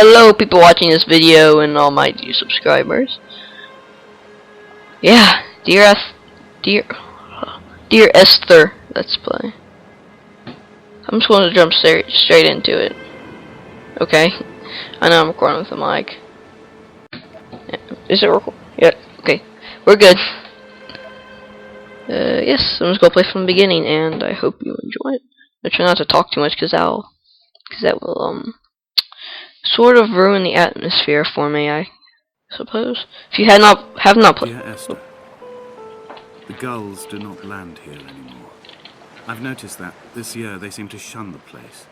Hello, people watching this video and all my new subscribers. Yeah, dear Esther, let's play. I'm just going to jump straight into it. Okay, I know I'm recording with the mic. Is it recording? Yeah. Okay, we're good. Yes, I'm just gonna play from the beginning, and I hope you enjoy it. I try not to talk too much, because that will sort of ruin the atmosphere for me, I suppose. If you have not played. Dear Esther, the gulls do not land here anymore. I've noticed that this year they seem to shun the place.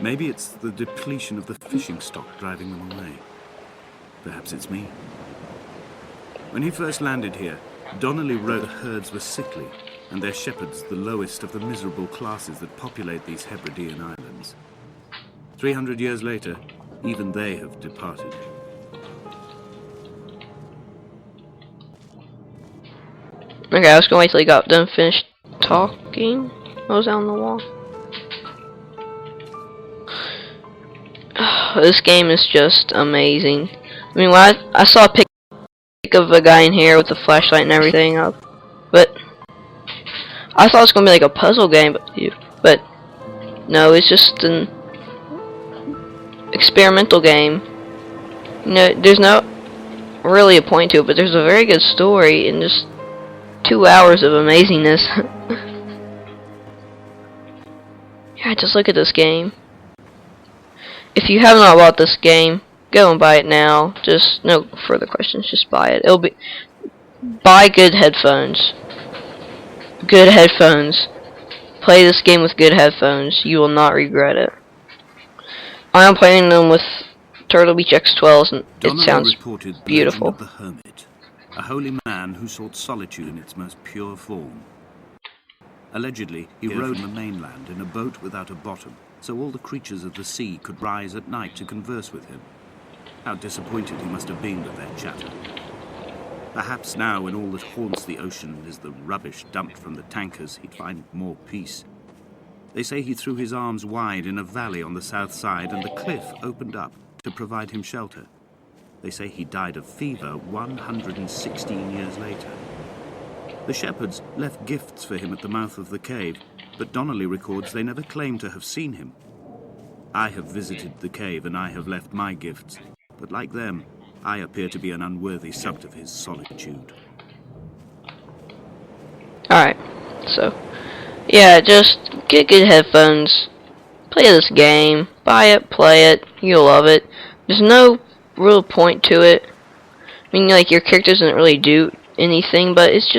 Maybe it's the depletion of the fishing stock driving them away. Perhaps it's me. When he first landed here, Donnelly wrote the herds were sickly, and their shepherds the lowest of the miserable classes that populate these Hebridean islands. 300 years later, even they have departed. Okay, I was gonna wait till he got done finished talking. What was that on the wall? This game is just amazing. I mean, when I saw a pic of a guy in here with a flashlight and everything up, but I thought it was gonna be like a puzzle game, but no, it's just an experimental game. You know, there's no really a point to it, but there's a very good story and just 2 hours of amazingness. Yeah, just look at this game. If you have not bought this game, go and buy it now. Just no further questions, just buy it. Buy good headphones. Good headphones. Play this game with good headphones. You will not regret it. I am playing them with Turtle Beach X12s, and it sounds beautiful. Of the Hermit, a holy man who sought solitude in its most pure form. Allegedly, he rode on the mainland in a boat without a bottom, so all the creatures of the sea could rise at night to converse with him. How disappointed he must have been with their chatter. Perhaps now, when all that haunts the ocean is the rubbish dumped from the tankers, he'd find more peace. They say he threw his arms wide in a valley on the south side, and the cliff opened up to provide him shelter. They say he died of fever 116 years later. The shepherds left gifts for him at the mouth of the cave, but Donnelly records they never claimed to have seen him. I have visited the cave, and I have left my gifts, but like them, I appear to be an unworthy subject of his solitude. Alright, so yeah, just get good headphones, play this game, buy it, play it, you'll love it. There's no real point to it. I mean, like, your character doesn't really do anything, but it's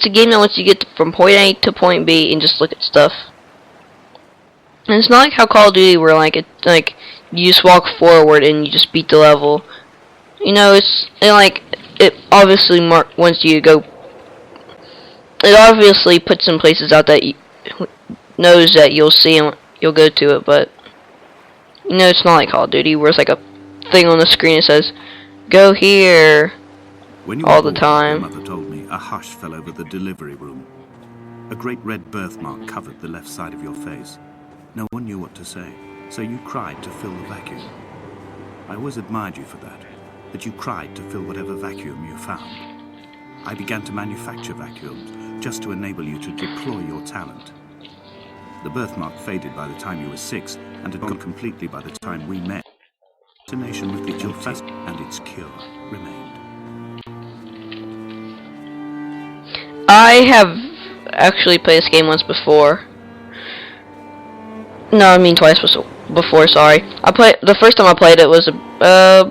a game that lets you get from point A to point B and just look at stuff. And it's not like how Call of Duty, where you just walk forward and you just beat the level. You know, it obviously once you go. It obviously puts some places out that knows that you'll see and you'll go to it, but you know, it's not like Call of Duty where it's like a thing on the screen that says, "Go here." All the time. Your mother told me a hush fell over the delivery room. A great red birthmark covered the left side of your face. No one knew what to say, so you cried to fill the vacuum. I always admired you for that you cried to fill whatever vacuum you found. I began to manufacture vacuums just to enable you to deploy your talent. The birthmark faded by the time you were 6, and had gone completely by the time we met. The nation with the guilty and its cure remained. I have actually played this game once before. No, I mean twice before, sorry. The first time I played it was a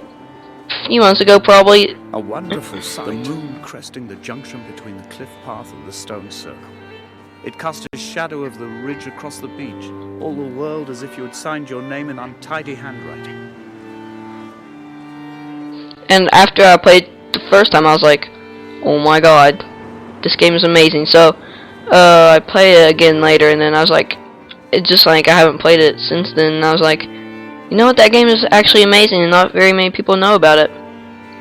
few months ago, probably. A wonderful sight. The moon cresting the junction between the cliff path and the stone circle. It cast a shadow of the ridge across the beach, all the world as if you had signed your name in untidy handwriting. And after I played the first time, I was like, oh my god, this game is amazing. So, I played it again later, and then I was like, it's just like I haven't played it since then, and I was like, you know what, that game is actually amazing, and not very many people know about it.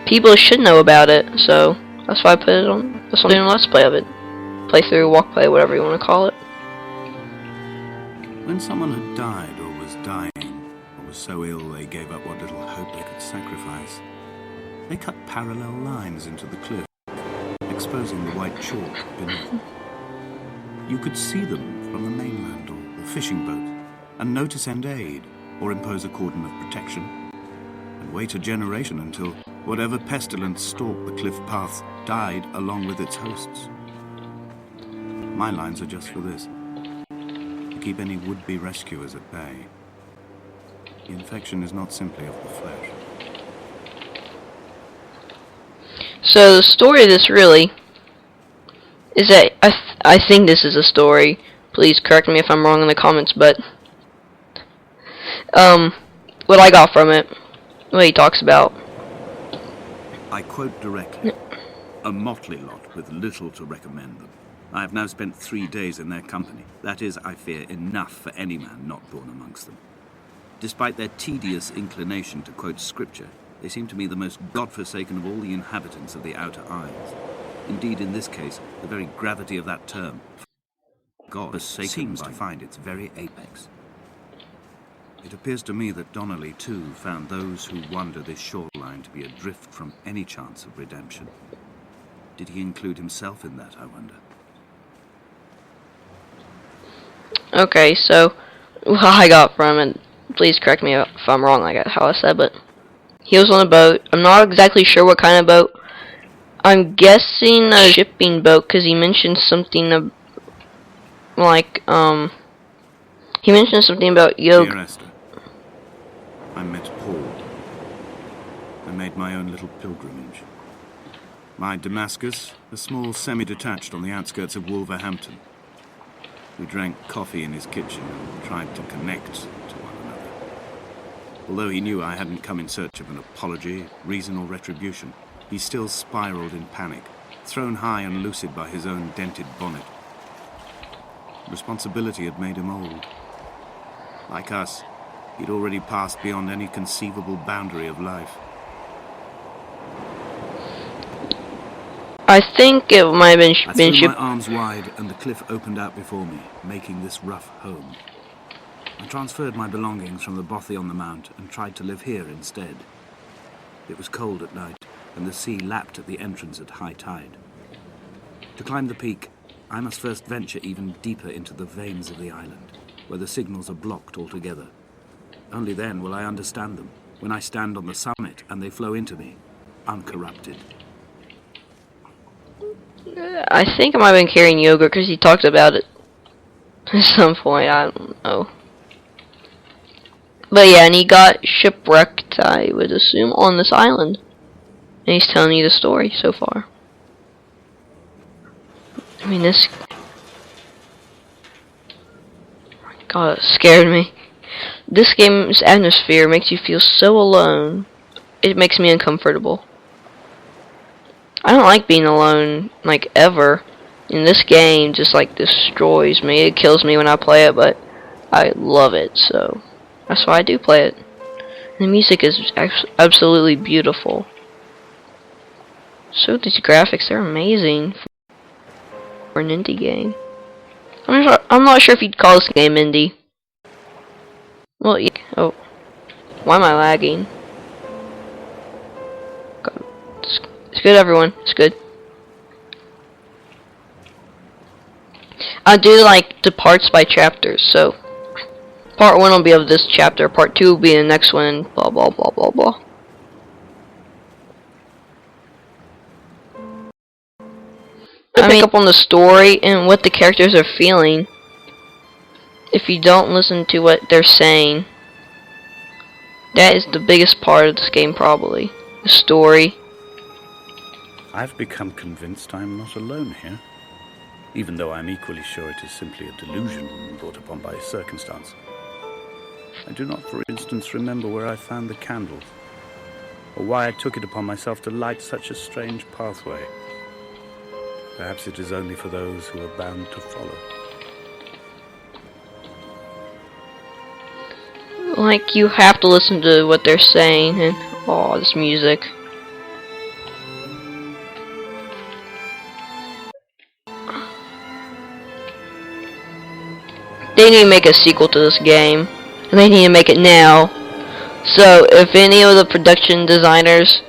People should know about it, so that's why I put it on. That's why I'm doing a Let's Play of it. Playthrough, walk play, whatever you want to call it. When someone had died or was dying, or was so ill they gave up what little hope they could sacrifice. They cut parallel lines into the cliff, exposing the white chalk beneath. You could see them from the mainland or the fishing boat, and know to send aid or impose a cordon of protection, and wait a generation until whatever pestilence stalked the cliff paths died along with its hosts. My lines are just for this, to keep any would-be rescuers at bay. The infection is not simply of the flesh. So the story of this really is that I think this is a story. Please correct me if I'm wrong in the comments, but what I got from it, what he talks about. I quote directly, "A motley lot with little to recommend them. I have now spent 3 days in their company. That is, I fear, enough for any man not born amongst them. Despite their tedious inclination to quote scripture, they seem to me the most God-forsaken of all the inhabitants of the Outer Isles. Indeed, in this case, the very gravity of that term, God-forsaken, seems to find its very apex. It appears to me that Donnelly, too, found those who wander this shoreline to be adrift from any chance of redemption. Did he include himself in that, I wonder?" Okay, so what I got from it, please correct me if I'm wrong like how I said, but he was on a boat. I'm not exactly sure what kind of boat. I'm guessing a shipping boat because he mentioned something like, he mentioned something about yoga. Dear Esther, I met Paul. I made my own little pilgrimage. My Damascus, a small semi-detached on the outskirts of Wolverhampton. We drank coffee in his kitchen and tried to connect to one another. Although he knew I hadn't come in search of an apology, reason or retribution, he still spiraled in panic, thrown high and lucid by his own dented bonnet. Responsibility had made him old. Like us, he'd already passed beyond any conceivable boundary of life. I think it might have been I threw my arms wide and the cliff opened out before me, making this rough home. I transferred my belongings from the bothy on the mount and tried to live here instead. It was cold at night, and the sea lapped at the entrance at high tide. To climb the peak, I must first venture even deeper into the veins of the island, where the signals are blocked altogether. Only then will I understand them, when I stand on the summit and they flow into me, uncorrupted. I think I might have been carrying yogurt because he talked about it at some point. I don't know. But yeah, and he got shipwrecked, I would assume, on this island. And he's telling you the story so far. I mean, this... God, it scared me. This game's atmosphere makes you feel so alone. It makes me uncomfortable. I don't like being alone, like, ever. And this game just, like, destroys me. It kills me when I play it, but I love it, so that's why I do play it. And the music is absolutely beautiful. So these graphics, they're amazing for an indie game. I'm not sure if you'd call this game indie. Well, yeah. Oh, why am I lagging? God. It's good, everyone. It's good. I do like the parts by chapters, so part 1 will be of this chapter, part 2 will be the next one, and blah blah blah blah blah. I pick up on the story and what the characters are feeling. If you don't listen to what they're saying, that is the biggest part of this game, probably. The story. I've become convinced I'm not alone here, even though I'm equally sure it is simply a delusion brought upon by circumstance. I do not, for instance, remember where I found the candles, or why I took it upon myself to light such a strange pathway. Perhaps it is only for those who are bound to follow. Like, you have to listen to what they're saying, and oh, this music. They need to make a sequel to this game, and they need to make it now. So if any of the production designers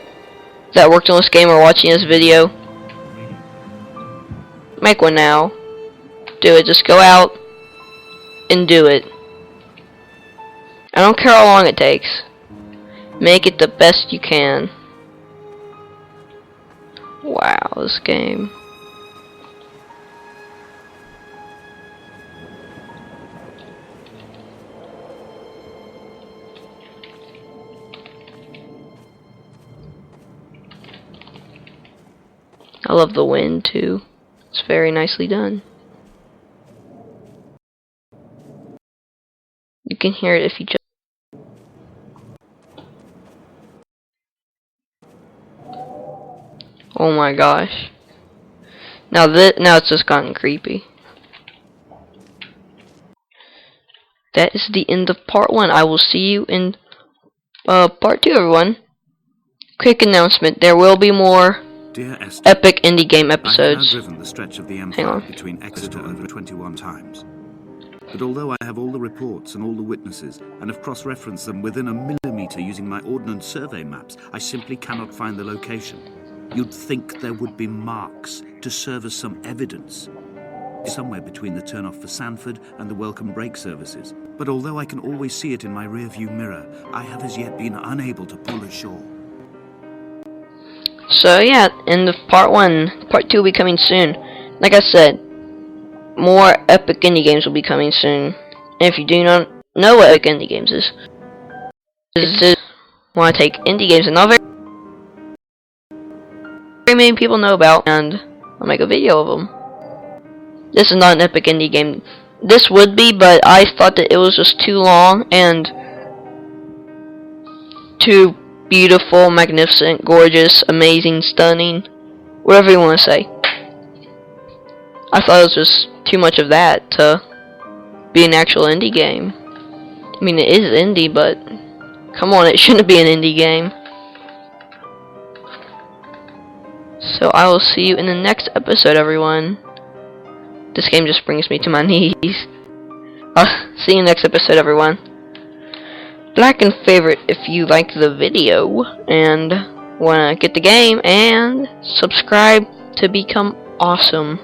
that worked on this game are watching this video, make one now. Do it. Just go out and do it. I don't care how long it takes. Make it the best you can. Wow, this game. I love the wind too. It's very nicely done. You can hear it if you just. Oh my gosh. Now it's just gotten creepy. That is the end of part 1. I will see you in part 2, everyone. Quick announcement. There will be more Dear Esther, epic indie game I have now episodes. driven the stretch of the Hang M5 on. between Exeter over 21 times. But although I have all the reports and all the witnesses, and have cross-referenced them within a millimetre using my Ordnance Survey maps, I simply cannot find the location. You'd think there would be marks to serve as some evidence. Somewhere between the turn-off for Sanford and the welcome break services. But although I can always see it in my rear-view mirror, I have as yet been unable to pull ashore. So yeah, end of part 1. Part 2 will be coming soon. Like I said, more epic indie games will be coming soon. And if you do not know what epic indie games is, this is want to take indie games that not very many people know about, and I'll make a video of them. This is not an epic indie game. This would be, but I thought that it was just too long and too beautiful, magnificent, gorgeous, amazing, stunning, whatever you want to say. I thought it was just too much of that to be an actual indie game. I mean, it is indie, but come on, it shouldn't be an indie game. So I will see you in the next episode, everyone. This game just brings me to my knees. I'll see you next episode, everyone. Like and favorite if you like the video and wanna get the game, and subscribe to become awesome.